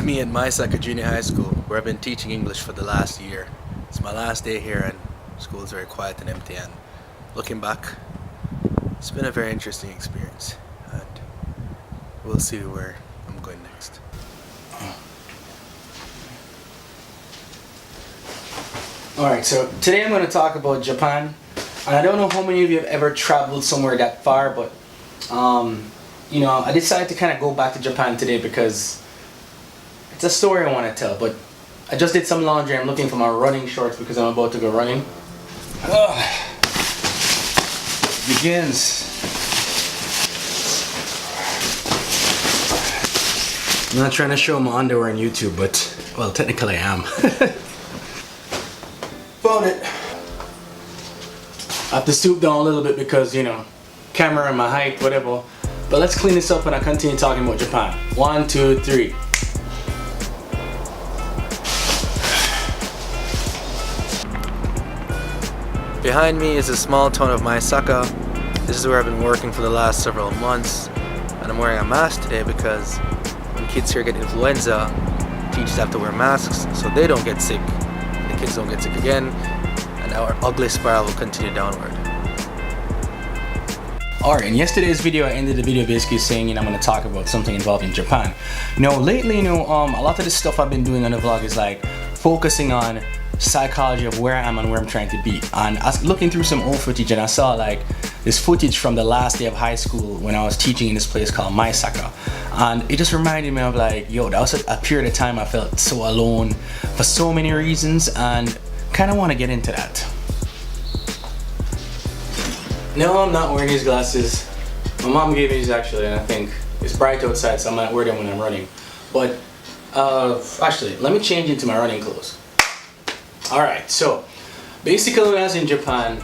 me at Maisaka Junior High School, where I've been teaching English for the last year. It's my last day here and school is very quiet and empty, and looking back, it's been a very interesting experience, and we'll see where I'm going next. Alright, so today I'm going to talk about Japan, and I don't know how many of you have ever traveled somewhere that far, but you know, I decided to kind of go back to Japan today because it's a story I want to tell. But I just did some laundry. I'm looking for my running shorts because I'm about to go running. Begins. I'm not trying to show my underwear on YouTube, but well, technically I am. Found it. I have to stoop down a little bit because, you know, camera and my height, whatever. But let's clean this up and I continue talking about Japan. 1, 2, 3. Behind me is a small town of Maisaka. This is where I've been working for the last several months, and I'm wearing a mask today because when kids here get influenza, teachers have to wear masks so they don't get sick, the kids don't get sick again, and our ugly spiral will continue downward. Alright, in yesterday's video I ended the video basically saying, you know, I'm going to talk about something involving Japan. You know, lately, you know, a lot of the stuff I've been doing on the vlog is like focusing on psychology of where I am and where I'm trying to be. And I was looking through some old footage and I saw like this footage from the last day of high school when I was teaching in this place called Maisaka. And it just reminded me of like, yo, that was a period of time I felt so alone for so many reasons, and kind of want to get into that. No, I'm not wearing these glasses. My mom gave me these actually, and I think it's bright outside, so I'm not wearing them when I'm running. But actually, let me change into my running clothes. Alright, so basically when I was in Japan,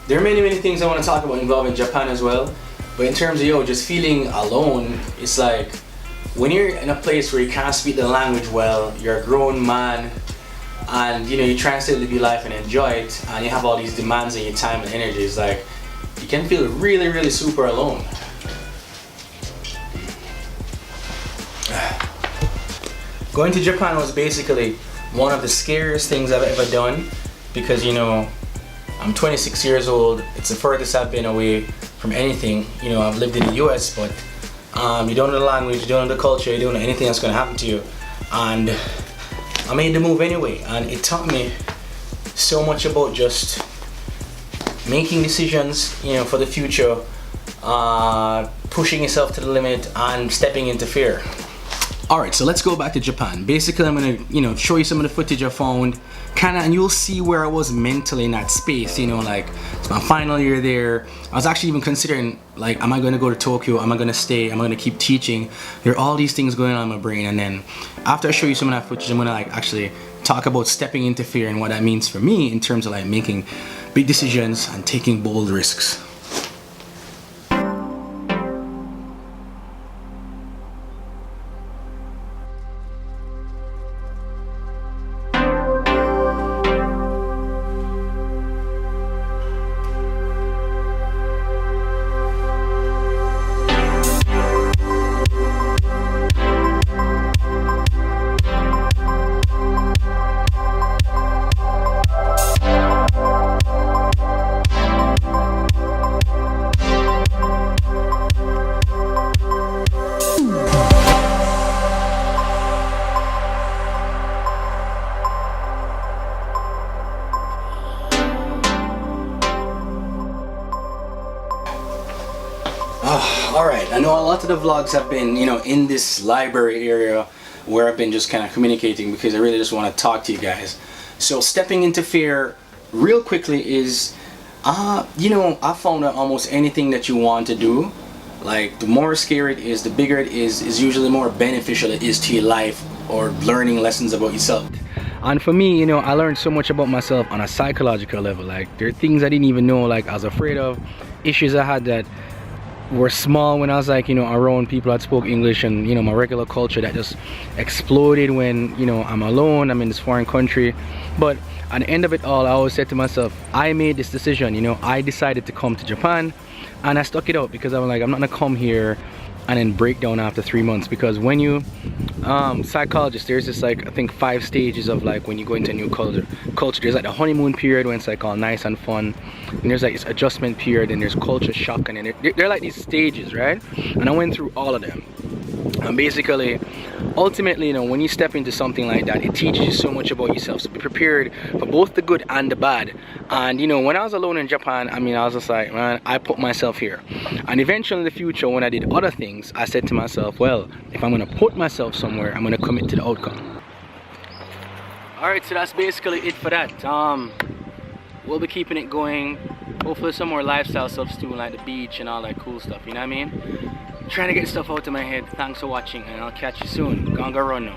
there are many things I want to talk about involving Japan as well. But in terms of, yo, just feeling alone, it's like when you're in a place where you can't speak the language well, you're a grown man, and you know, you try and still live your life and enjoy it, and you have all these demands on your time and energy. It's like you can feel really super alone. Going to Japan was basically one of the scariest things I've ever done because, you know, I'm 26 years old. It's the furthest I've been away from anything. You know, I've lived in the US, but you don't know the language, you don't know the culture, you don't know anything that's going to happen to you. And I made the move anyway, and it taught me so much about just making decisions, you know, for the future, pushing yourself to the limit, and stepping into fear. Alright, so let's go back to Japan. Basically, I'm gonna, you know, show you some of the footage I found, and you'll see where I was mentally in that space. You know, like it's my final year there. I was actually even considering, like, am I gonna go to Tokyo? Am I gonna stay? Am I gonna keep teaching? There are all these things going on in my brain, and then after I show you some of that footage, I'm gonna like actually talk about stepping into fear and what that means for me in terms of like making big decisions and taking bold risks. Alright, I know a lot of the vlogs have been, you know, in this library area where I've been just kind of communicating because I really just want to talk to you guys. So stepping into fear real quickly is, you know, I found that almost anything that you want to do, like the more scary it is, the bigger it is usually more beneficial it is to your life or learning lessons about yourself. And for me, you know, I learned so much about myself on a psychological level. Like there are things I didn't even know, like I was afraid of, issues I had that were small when I was like, you know, around people that spoke English, and you know, my regular culture that just exploded when, you know, I'm alone, I'm in this foreign country. But at the end of it all, I always said to myself, I made this decision, you know, I decided to come to Japan and I stuck it out because I'm like, I'm not gonna come here and then break down after 3 months. Because when you psychologist, there's this like I think 5 stages of like when you go into a new culture. There's like the honeymoon period when it's like all nice and fun, and there's like this adjustment period, and there's culture shock, and then they're like these stages, right? And I went through all of them. And basically, ultimately, you know, when you step into something like that, it teaches you so much about yourself. So be prepared for both the good and the bad. And you know, when I was alone in Japan, I mean, I was just like, man, I put myself here. And eventually in the future, when I did other things, I said to myself, well, if I'm gonna put myself somewhere, I'm gonna commit to the outcome. Alright, so that's basically it for that. We'll be keeping it going. Hopefully some more lifestyle stuff too, like the beach and all that cool stuff, you know what I mean? Trying to get stuff out of my head. Thanks for watching, and I'll catch you soon. Gonna go run now.